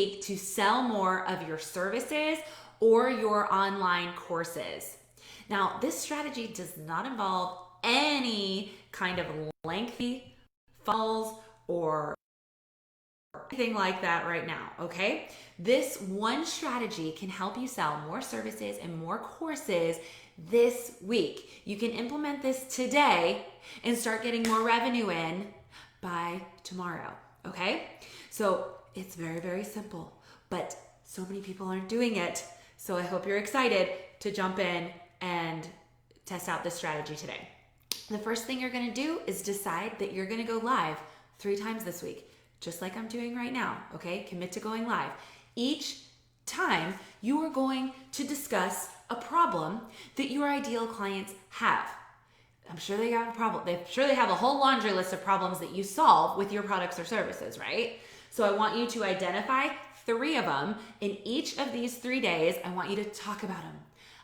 to sell more of your services or your online courses. Now, this strategy does not involve any kind of lengthy funnels or anything like that right now, okay? This one strategy can help you sell more services and more courses this week. You can implement this today and start getting more revenue in by tomorrow, okay? So it's very, very simple, but so many people aren't doing it. So I hope you're excited to jump in and test out this strategy today. The first thing you're gonna do is decide that you're gonna go live 3 times this week, just like I'm doing right now, okay? Commit to going live. Each time you are going to discuss a problem that your ideal clients have. I'm sure they have a problem. They have a whole laundry list of problems that you solve with your products or services, right? So I want you to identify 3 of them in each of these 3 days. I want you to talk about them.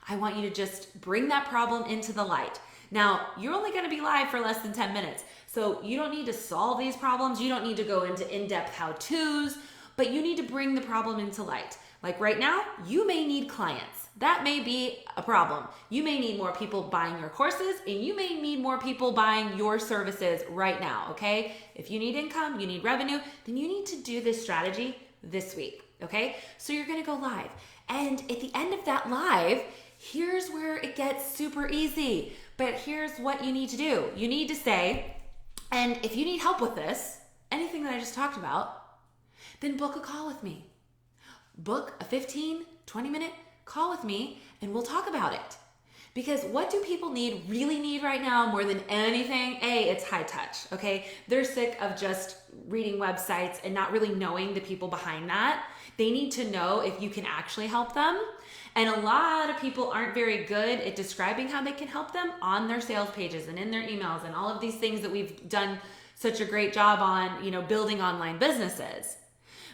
I want you to just bring that problem into the light. Now, you're only going to be live for less than 10 minutes, so you don't need to solve these problems. You don't need to go into in-depth how-tos, but you need to bring the problem into light. Like right now, you may need clients. That may be a problem. You may need more people buying your courses, and you may need more people buying your services right now, okay? If you need income, you need revenue, then you need to do this strategy this week, okay? So you're gonna go live. And at the end of that live, here's where it gets super easy. But here's what you need to do. You need to say, and if you need help with this, anything that I just talked about, then book a call with me. Book a 15, 20-minute call with me and we'll talk about it. Because what do people really need right now more than anything? It's high touch, okay? They're sick of just reading websites and not really knowing the people behind that. They need to know if you can actually help them. And a lot of people aren't very good at describing how they can help them on their sales pages and in their emails and all of these things that we've done such a great job on, building online businesses.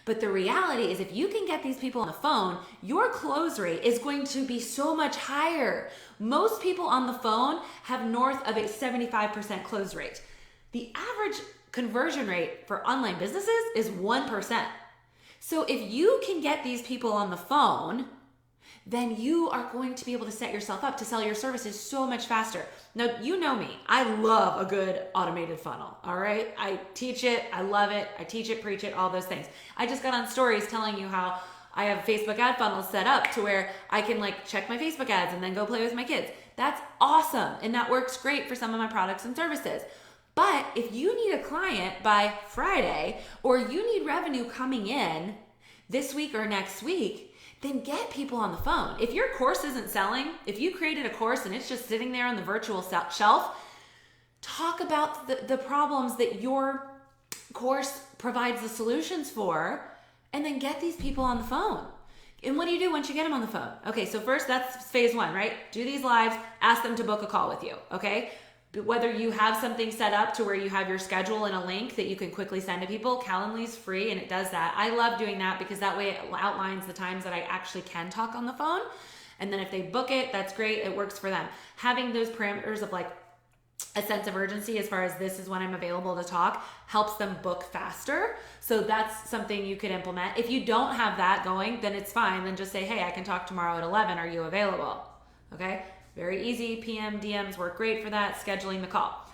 But the reality is if you can get these people on the phone, your close rate is going to be so much higher. Most people on the phone have north of a 75% close rate. The average conversion rate for online businesses is 1%. So if you can get these people on the phone, then you are going to be able to set yourself up to sell your services so much faster. Now, you know me. I love a good automated funnel, all right? I teach it. I love it. I teach it, preach it, all those things. I just got on stories telling you how I have Facebook ad funnels set up to where I can check my Facebook ads and then go play with my kids. That's awesome. And that works great for some of my products and services. But if you need a client by Friday or you need revenue coming in this week or next week, then get people on the phone. If your course isn't selling, if you created a course and it's just sitting there on the virtual shelf, talk about the problems that your course provides the solutions for, and then get these people on the phone. And what do you do once you get them on the phone? Okay, so first that's phase 1, right? Do these lives, ask them to book a call with you, okay? Whether you have something set up to where you have your schedule and a link that you can quickly send to people, Calendly's free and it does that. I love doing that because that way it outlines the times that I actually can talk on the phone. And then if they book it, that's great. It works for them. Having those parameters of a sense of urgency as far as this is when I'm available to talk helps them book faster. So that's something you could implement. If you don't have that going, then it's fine. Then just say, hey, I can talk tomorrow at 11. Are you available? Okay. Very easy. PM, DMs work great for that, scheduling the call.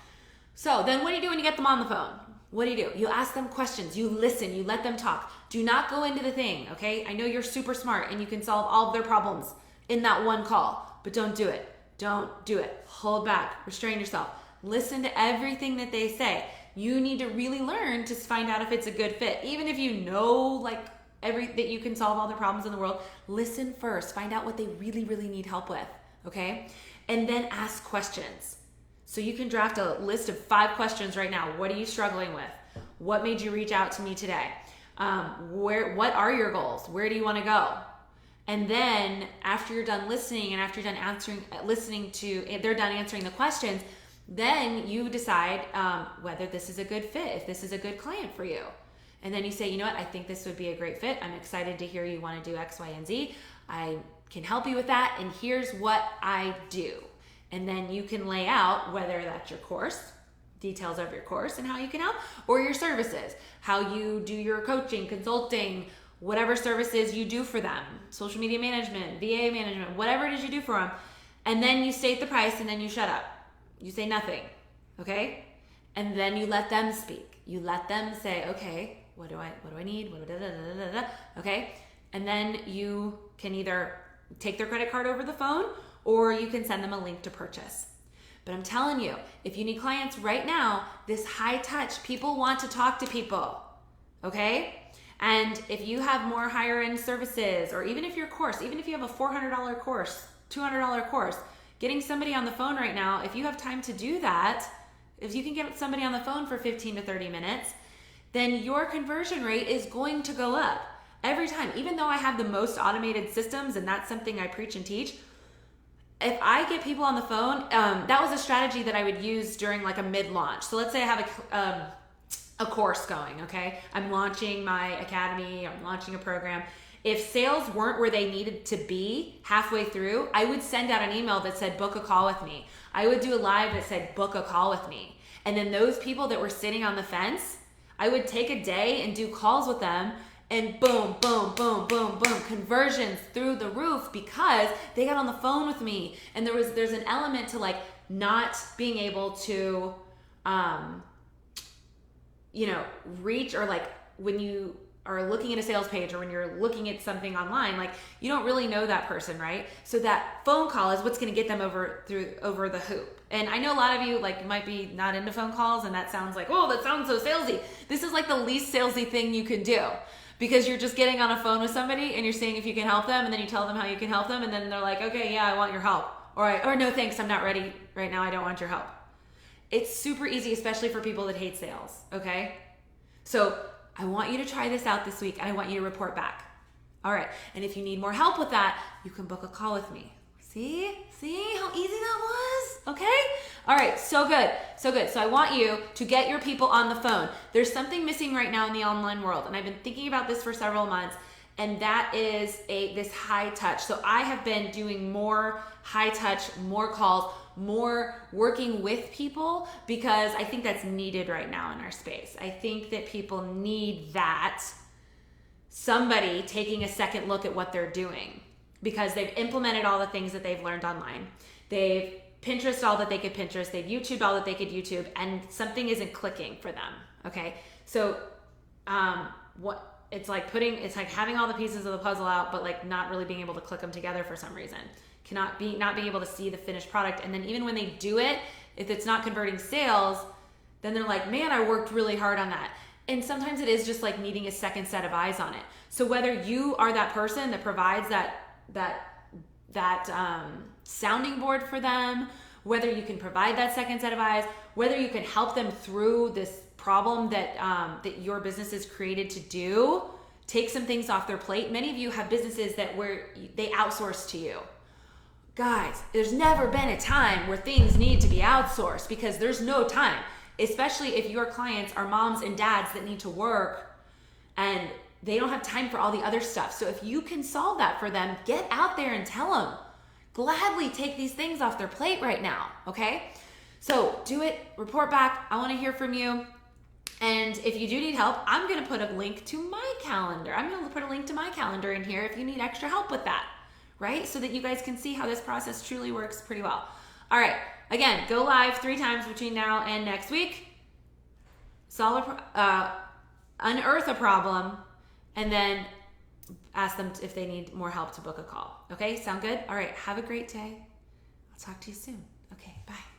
So then what do you do when you get them on the phone? What do? You ask them questions. You listen. You let them talk. Do not go into the thing, okay? I know you're super smart and you can solve all of their problems in that one call, but don't do it. Don't do it. Hold back. Restrain yourself. Listen to everything that they say. You need to really learn to find out if it's a good fit. Even if you know that you can solve all the problems in the world, listen first. Find out what they really, really need help with. Okay? And then ask questions. So you can draft a list of 5 questions right now. What are you struggling with? What made you reach out to me today? What are your goals? Where do you want to go? And then after you're done listening and after you're done they're done answering the questions, then you decide whether this is a good fit, if this is a good client for you. And then you say, you know what, I think this would be a great fit. I'm excited to hear you want to do X, Y, and Z. I can help you with that, and here's what I do. And then you can lay out whether that's your course, details of your course and how you can help, or your services, how you do your coaching, consulting, whatever services you do for them, social media management, VA management, whatever it is you do for them. And then you state the price and then you shut up. You say nothing, okay? And then you let them speak. You let them say, okay, what do I need? Okay? And then you can either take their credit card over the phone or you can send them a link to purchase. But I'm telling you, if you need clients right now, this high touch, people want to talk to people, okay? And if you have more higher end services, or even if your course, even if you have a $400 course, $200 course, getting somebody on the phone right now, if you have time to do that, if you can get somebody on the phone for 15 to 30 minutes, then your conversion rate is going to go up every time. Even though I have the most automated systems, and that's something I preach and teach, if I get people on the phone, that was a strategy that I would use during like a mid-launch. So let's say I have a course going, okay? I'm launching my academy, I'm launching a program. If sales weren't where they needed to be halfway through, I would send out an email that said, book a call with me. I would do a live that said, book a call with me. And then those people that were sitting on the fence, I would take a day and do calls with them, and boom, boom, boom, boom, boom, conversions through the roof because they got on the phone with me. And there's an element to like not being able to, reach, or like when you are looking at a sales page or when you're looking at something online, like you don't really know that person, right? So that phone call is what's going to get them over the hoop. And I know a lot of you like might be not into phone calls, and that sounds like, oh, that sounds so salesy. This is like the least salesy thing you can do, because you're just getting on a phone with somebody and you're seeing if you can help them, and then you tell them how you can help them, and then they're like, okay, yeah, I want your help. Or no, thanks, I'm not ready right now. I don't want your help. It's super easy, especially for people that hate sales, okay? So I want you to try this out this week, and I want you to report back. All right, and if you need more help with that, you can book a call with me. See how easy that was? Okay? All right, so good. So I want you to get your people on the phone. There's something missing right now in the online world, and I've been thinking about this for several months, and that is this high touch. So I have been doing more high touch, more calls, more working with people, because I think that's needed right now in our space. I think that people need that, somebody taking a second look at what they're doing, because they've implemented all the things that they've learned online. They've Pinterest all that they could Pinterest. They've YouTubed all that they could YouTube, and something isn't clicking for them. Okay, so it's like having all the pieces of the puzzle out, but like not really being able to click them together for some reason. Not being able to see the finished product, and then even when they do it, if it's not converting sales, then they're like, man, I worked really hard on that. And sometimes it is just like needing a second set of eyes on it. So whether you are that person that provides that sounding board for them, whether you can provide that second set of eyes, whether you can help them through this problem that your business is created to do, take some things off their plate. Many of you have businesses where they outsource to you. Guys, there's never been a time where things need to be outsourced, because there's no time, especially if your clients are moms and dads that need to work and they don't have time for all the other stuff. So if you can solve that for them, get out there and tell them. Gladly take these things off their plate right now, okay? So do it, report back. I want to hear from you. And if you do need help, I'm going to put a link to my calendar. I'm going to put a link to my calendar in here if you need extra help with that, right? So that you guys can see how this process truly works pretty well. All right, again, go live 3 times between now and next week. Unearth a problem, and then ask them if they need more help to book a call. Okay, sound good? All right, have a great day. I'll talk to you soon. Okay, bye.